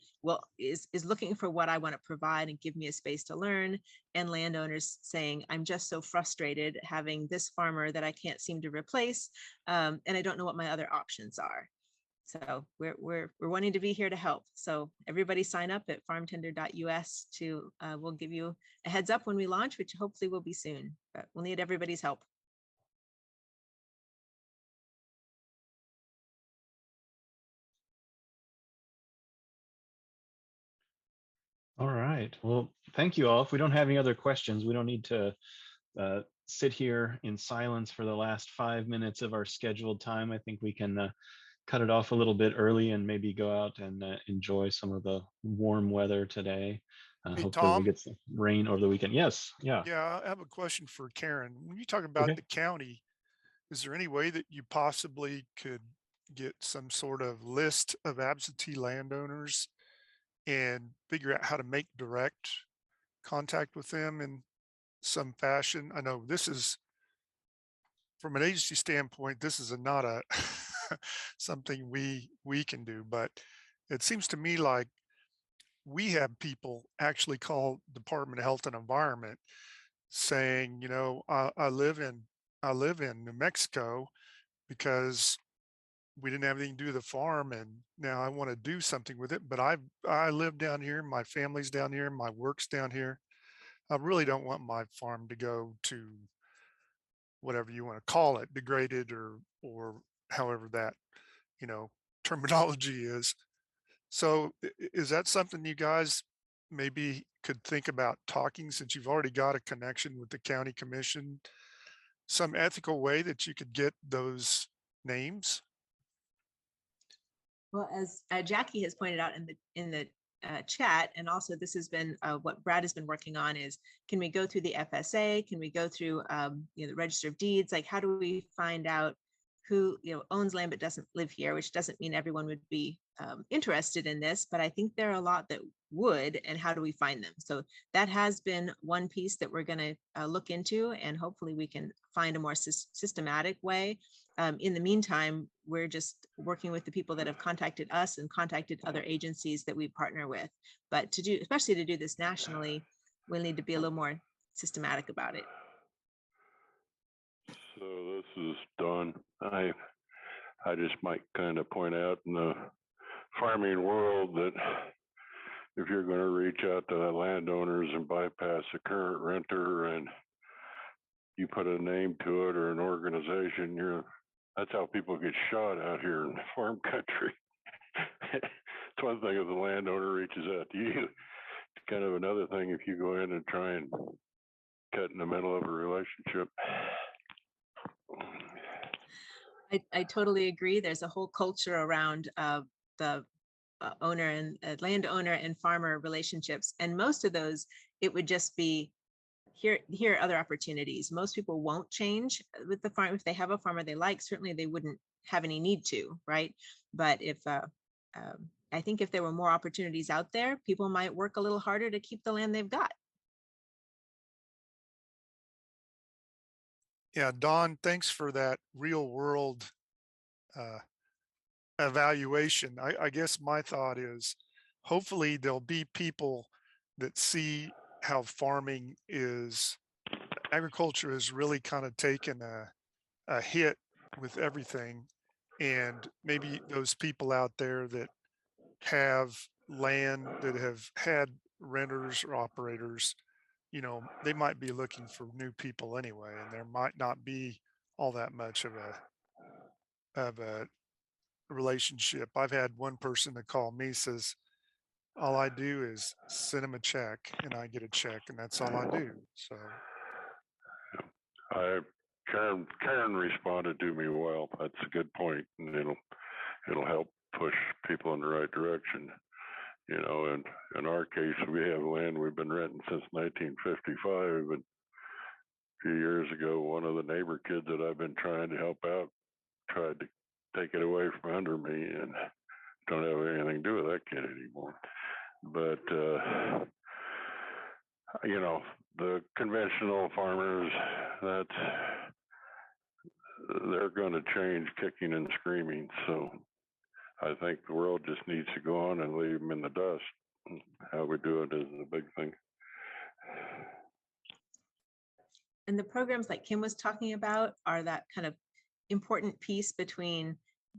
is looking for what I want to provide and give me a space to learn. And landowners saying, I'm just so frustrated having this farmer that I can't seem to replace. And I don't know what my other options are. So we're wanting to be here to help. So everybody sign up at farmtender.us we'll give you a heads up when we launch, which hopefully will be soon, but we'll need everybody's help. All right. Well, thank you all. If we don't have any other questions, we don't need to sit here in silence for the last 5 minutes of our scheduled time. I think we can cut it off a little bit early and maybe go out and enjoy some of the warm weather today. Hey, hopefully Tom? we'll get some rain over the weekend. Yes. Yeah. Yeah, I have a question for Karen. When you talk about Okay. the county, is there any way that you possibly could get some sort of list of absentee landowners and figure out how to make direct contact with them in some fashion? I know this is, from an agency standpoint, this is not a something we can do, but it seems to me like we have people actually call Department of Health and Environment saying, I live in New Mexico because we didn't have anything to do with the farm, and now I want to do something with it, but I live down here, my family's down here, my work's down here. I really don't want my farm to go to whatever you want to call it, degraded or however that, you know, terminology is. So is that something you guys maybe could think about talking, since you've already got a connection with the county commission, some ethical way that you could get those names? Well, as Jackie has pointed out in the chat, and also this has been what Brad has been working on, is can we go through the FSA? Can we go through the Register of Deeds? Like, how do we find out who owns land but doesn't live here? Which doesn't mean everyone would be interested in this, but I think there are a lot that would. And how do we find them? So that has been one piece that we're going to look into, and hopefully we can find a more systematic way. In the meantime, we're just working with the people that have contacted us and contacted other agencies that we partner with. But especially to do this nationally, we'll need to be a little more systematic about it. So is Don. I just might kind of point out in the farming world that if you're going to reach out to the landowners and bypass the current renter and you put a name to it or an organization, that's how people get shot out here in farm country. It's one thing if the landowner reaches out to you. It's kind of another thing if you go in and try and cut in the middle of a relationship. I totally agree. There's a whole culture around the owner and landowner and farmer relationships. And most of those, it would just be here are other opportunities. Most people won't change with the farm. If they have a farmer they like, certainly they wouldn't have any need to, right? But if I think if there were more opportunities out there, people might work a little harder to keep the land they've got. Yeah, Don, thanks for that real world evaluation. I guess my thought is hopefully there'll be people that see how agriculture has really kind of taken a hit with everything. And maybe those people out there that have land that have had renters or operators, they might be looking for new people anyway, and there might not be all that much of a relationship. I've had one person that called me, says, all I do is send him a check and I get a check and that's all I do. So Karen responded to me well. That's a good point, and it'll help push people in the right direction. And in our case, we have land we've been renting since 1955, and a few years ago, one of the neighbor kids that I've been trying to help out tried to take it away from under me, and don't have anything to do with that kid anymore. But the conventional farmers, they're going to change kicking and screaming. So I think the world just needs to go on and leave them in the dust. How we do it is the big thing. And the programs like Kim was talking about are that kind of important piece between,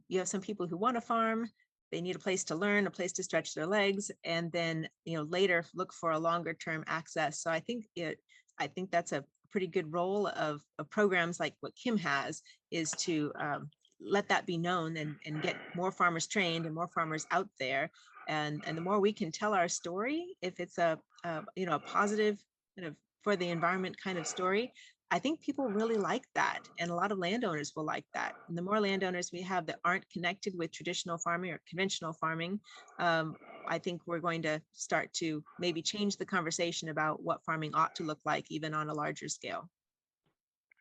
you have some people who want to farm, they need a place to learn, a place to stretch their legs, and then later look for a longer term access. So I think that's a pretty good role of programs like what Kim has, is to let that be known and get more farmers trained and more farmers out there. And the more we can tell our story, if it's a positive kind of for the environment kind of story, I think people really like that. And a lot of landowners will like that. And the more landowners we have that aren't connected with traditional farming or conventional farming, I think we're going to start to maybe change the conversation about what farming ought to look like, even on a larger scale.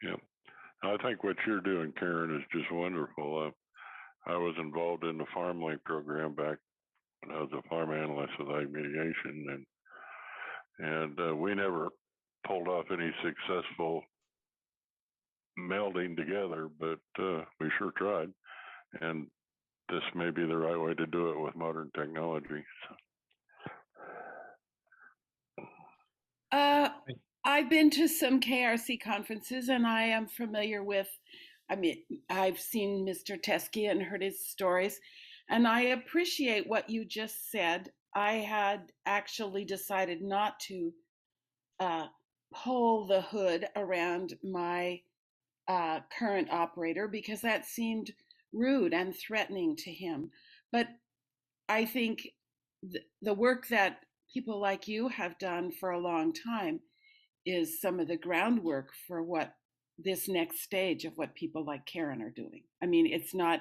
Yeah, I think what you're doing, Karen, is just wonderful. I was involved in the farmland program back when I was a farm analyst with ag mediation, and we never pulled off any successful melding together, but we sure tried. And this may be the right way to do it with modern technology. I've been to some KRC conferences and I am familiar with, I've seen Mr. Teskey and heard his stories, and I appreciate what you just said. I had actually decided not to pull the hood around my current operator because that seemed rude and threatening to him. But I think the work that people like you have done for a long time is some of the groundwork for what this next stage of what people like Karen are doing. I mean, it's not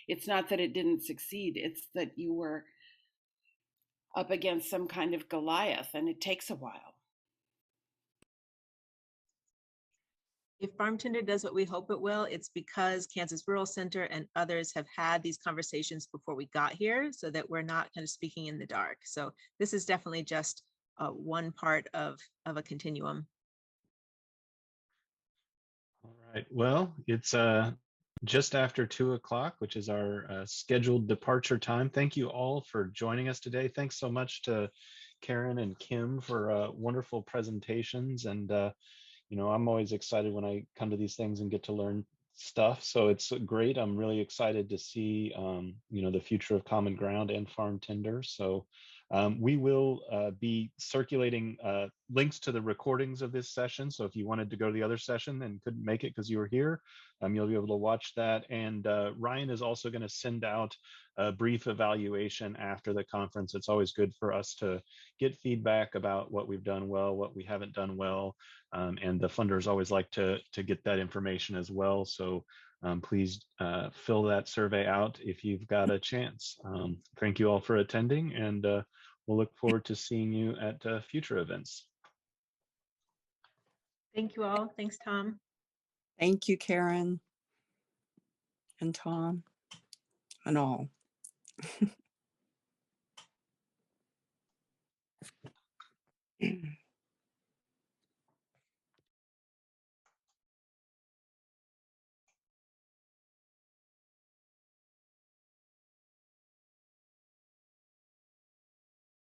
that it didn't succeed, it's that you were up against some kind of Goliath, and it takes a while. If Farm Tender does what we hope it will, it's because Kansas Rural Center and others have had these conversations before we got here, so that we're not kind of speaking in the dark. So this is definitely just one part of a continuum. All right. Well, it's just after 2 o'clock, which is our scheduled departure time. Thank you all for joining us today. Thanks so much to Karen and Kim for wonderful presentations. And I'm always excited when I come to these things and get to learn stuff. So it's great. I'm really excited to see, the future of Common Ground and Farm Tender. So we will be circulating links to the recordings of this session. So if you wanted to go to the other session and couldn't make it because you were here, you'll be able to watch that. And Ryan is also going to send out a brief evaluation after the conference. It's always good for us to get feedback about what we've done well, what we haven't done well. And the funders always like to get that information as well. So please fill that survey out if you've got a chance. Thank you all for attending, and we'll look forward to seeing you at future events. Thank you all. Thanks, Tom. Thank you, Karen and Tom and all.